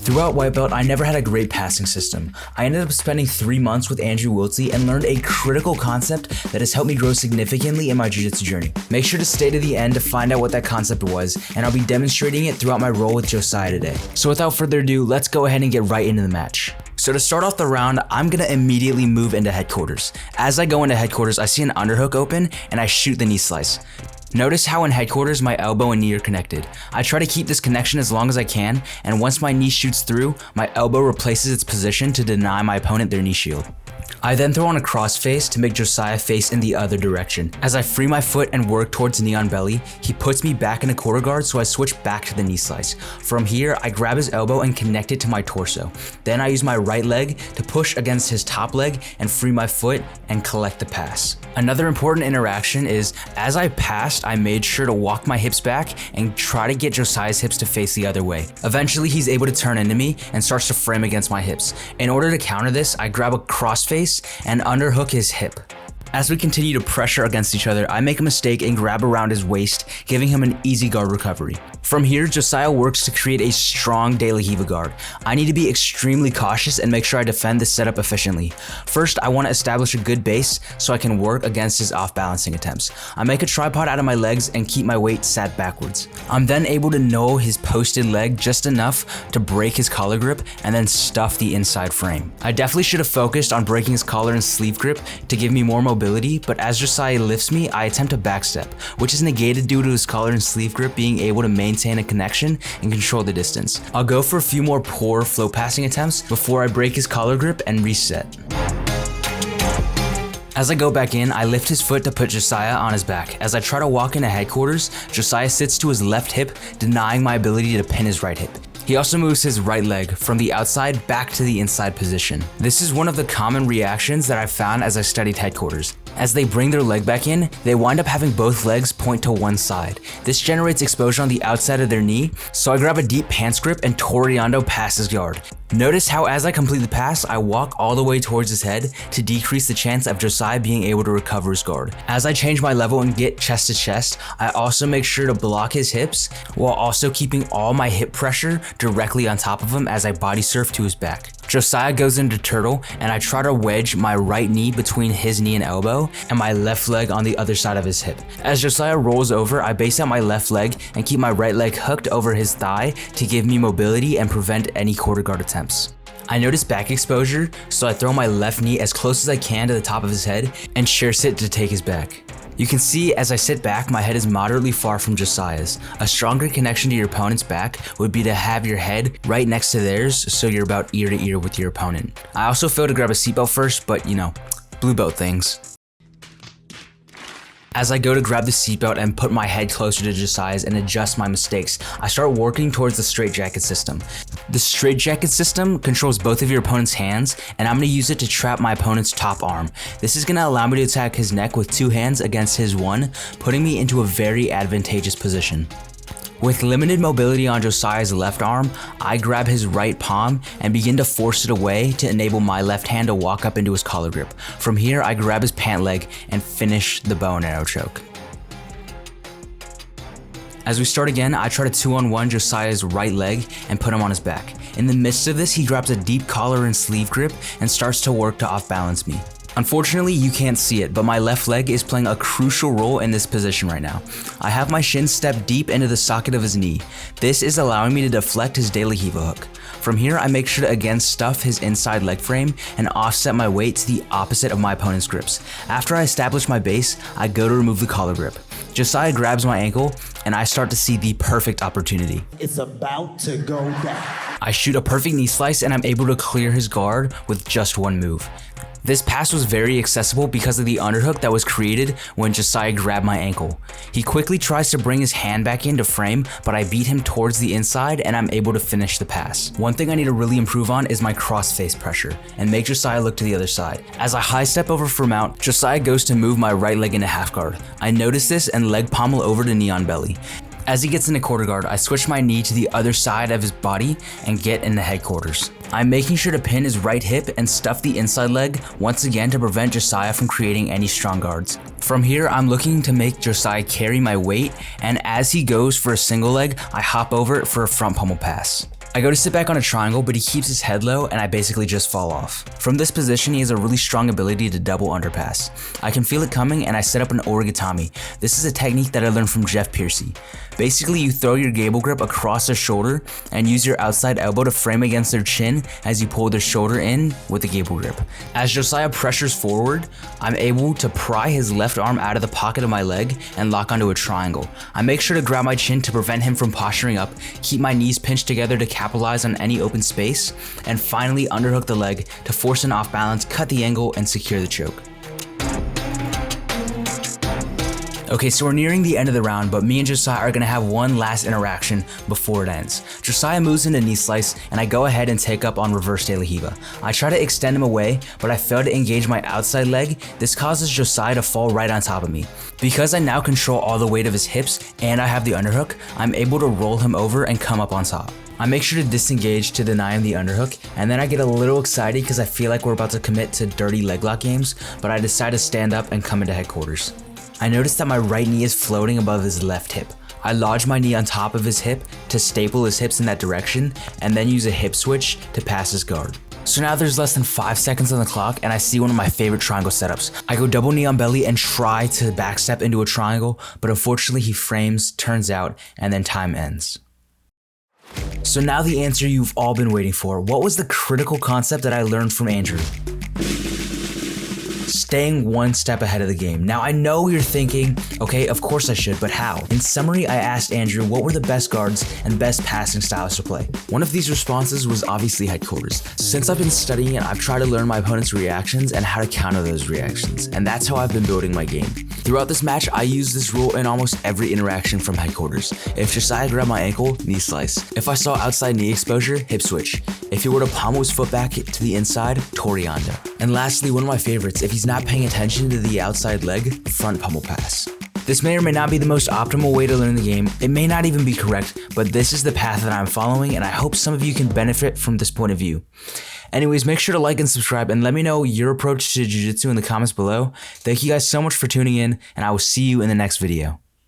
Throughout white belt, I never had a great passing system. I ended up spending 3 months with Wiltse and learned a critical concept that has helped me grow significantly in my jiu-jitsu journey. Make sure to stay to the end to find out what that concept was, and I'll be demonstrating it throughout my role with Josiah today. So without further ado, let's go ahead and get right into the match. So to start off the round, I'm gonna immediately move into headquarters. As I go into headquarters, I see an underhook open and I shoot the knee slice. Notice how in headquarters my elbow and knee are connected. I try to keep this connection as long as I can, and once my knee shoots through, my elbow replaces its position to deny my opponent their knee shield. I then throw on a crossface to make Josiah face in the other direction. As I free my foot and work towards knee on belly, he puts me back in a quarter guard, so I switch back to the knee slice. From here, I grab his elbow and connect it to my torso. Then I use my right leg to push against his top leg and free my foot and collect the pass. Another important interaction is, as I passed, I made sure to walk my hips back and try to get Josiah's hips to face the other way. Eventually, he's able to turn into me and starts to frame against my hips. In order to counter this, I grab a crossface and underhook his hip. As we continue to pressure against each other, I make a mistake and grab around his waist, giving him an easy guard recovery. From here, Josiah works to create a strong De La Riva guard. I need to be extremely cautious and make sure I defend this setup efficiently. First, I want to establish a good base so I can work against his off-balancing attempts. I make a tripod out of my legs and keep my weight sat backwards. I'm then able to know his posted leg just enough to break his collar grip and then stuff the inside frame. I definitely should have focused on breaking his collar and sleeve grip to give me more mobility, but as Josiah lifts me, I attempt a backstep, which is negated due to his collar and sleeve grip being able to maintain a connection and control the distance. I'll go for a few more poor flow passing attempts before I break his collar grip and reset. As I go back in, I lift his foot to put Josiah on his back. As I try to walk into headquarters, Josiah sits to his left hip, denying my ability to pin his right hip. He also moves his right leg from the outside back to the inside position. This is one of the common reactions that I've found as I studied headquarters. As they bring their leg back in, they wind up having both legs point to one side. This generates exposure on the outside of their knee, so I grab a deep pants grip and Toriando pass his guard. Notice how as I complete the pass, I walk all the way towards his head to decrease the chance of Josiah being able to recover his guard. As I change my level and get chest to chest, I also make sure to block his hips while also keeping all my hip pressure directly on top of him as I body surf to his back. Josiah goes into turtle and I try to wedge my right knee between his knee and elbow and my left leg on the other side of his hip. As Josiah rolls over, I base out my left leg and keep my right leg hooked over his thigh to give me mobility and prevent any quarter guard attempts. I notice back exposure, so I throw my left knee as close as I can to the top of his head and chair sit to take his back. You can see as I sit back, my head is moderately far from Josiah's. A stronger connection to your opponent's back would be to have your head right next to theirs so you're about ear to ear with your opponent. I also failed to grab a seatbelt first, but you know, blue belt things. As I go to grab the seatbelt and put my head closer to Josiah's and adjust my mistakes, I start working towards the straitjacket system. The straitjacket system controls both of your opponent's hands, and I'm going to use it to trap my opponent's top arm. This is going to allow me to attack his neck with 2 hands against his 1, putting me into a very advantageous position. With limited mobility on Josiah's left arm, I grab his right palm and begin to force it away to enable my left hand to walk up into his collar grip. From here, I grab his pant leg and finish the bow and arrow choke. As we start again, I try to 2-on-1 Josiah's right leg and put him on his back. In the midst of this, he grabs a deep collar and sleeve grip and starts to work to off-balance me. Unfortunately, you can't see it, but my left leg is playing a crucial role in this position right now. I have my shin step deep into the socket of his knee. This is allowing me to deflect his De La Riva hook. From here, I make sure to again stuff his inside leg frame and offset my weight to the opposite of my opponent's grips. After I establish my base, I go to remove the collar grip. Josiah grabs my ankle, and I start to see the perfect opportunity. It's about to go down. I shoot a perfect knee slice, and I'm able to clear his guard with just one move. This pass was very accessible because of the underhook that was created when Josiah grabbed my ankle. He quickly tries to bring his hand back into frame, but I beat him towards the inside and I'm able to finish the pass. One thing I need to really improve on is my cross-face pressure and make Josiah look to the other side. As I high step over for mount, Josiah goes to move my right leg into half guard. I notice this and leg pommel over to knee on belly. As he gets into quarter guard, I switch my knee to the other side of his body and get into headquarters. I'm making sure to pin his right hip and stuff the inside leg once again to prevent Josiah from creating any strong guards. From here, I'm looking to make Josiah carry my weight, and as he goes for a single leg, I hop over it for a front pummel pass. I go to sit back on a triangle, but he keeps his head low and I basically just fall off. From this position, he has a really strong ability to double underpass. I can feel it coming and I set up an origatami. This is a technique that I learned from Jeff Piercy. Basically, you throw your gable grip across their shoulder and use your outside elbow to frame against their chin as you pull their shoulder in with the gable grip. As Josiah pressures forward, I'm able to pry his left arm out of the pocket of my leg and lock onto a triangle. I make sure to grab my chin to prevent him from posturing up, keep my knees pinched together to capitalize on any open space, and finally underhook the leg to force an off balance, cut the angle, and secure the choke. Okay, so we're nearing the end of the round, but me and Josiah are gonna have one last interaction before it ends. Josiah moves into knee slice, and I go ahead and take up on reverse de la Hiva. I try to extend him away, but I fail to engage my outside leg. This causes Josiah to fall right on top of me. Because I now control all the weight of his hips, and I have the underhook, I'm able to roll him over and come up on top. I make sure to disengage to deny him the underhook, and then I get a little excited because I feel like we're about to commit to dirty leg lock games, but I decide to stand up and come into headquarters. I notice that my right knee is floating above his left hip. I lodge my knee on top of his hip to staple his hips in that direction, and then use a hip switch to pass his guard. So now there's less than 5 seconds on the clock, and I see one of my favorite triangle setups. I go double knee on belly and try to backstep into a triangle, but unfortunately he frames, turns out, and then time ends. So now the answer you've all been waiting for. What was the critical concept that I learned from Andrew? Staying one step ahead of the game. Now I know you're thinking, okay, of course I should, but how? In summary, I asked Andrew what were the best guards and best passing styles to play. One of these responses was obviously headquarters. Since I've been studying it, I've tried to learn my opponent's reactions and how to counter those reactions, and that's how I've been building my game. Throughout this match, I use this rule in almost every interaction from headquarters. If Josiah grabbed my ankle, knee slice. If I saw outside knee exposure, hip switch. If he were to pommel his foot back to the inside, Toriando. And lastly, one of my favorites, if he's not paying attention to the outside leg, front pummel pass. This may or may not be the most optimal way to learn the game, it may not even be correct, but this is the path that I'm following and I hope some of you can benefit from this point of view. Anyways, make sure to like and subscribe and let me know your approach to Jiu-Jitsu in the comments below. Thank you guys so much for tuning in and I will see you in the next video.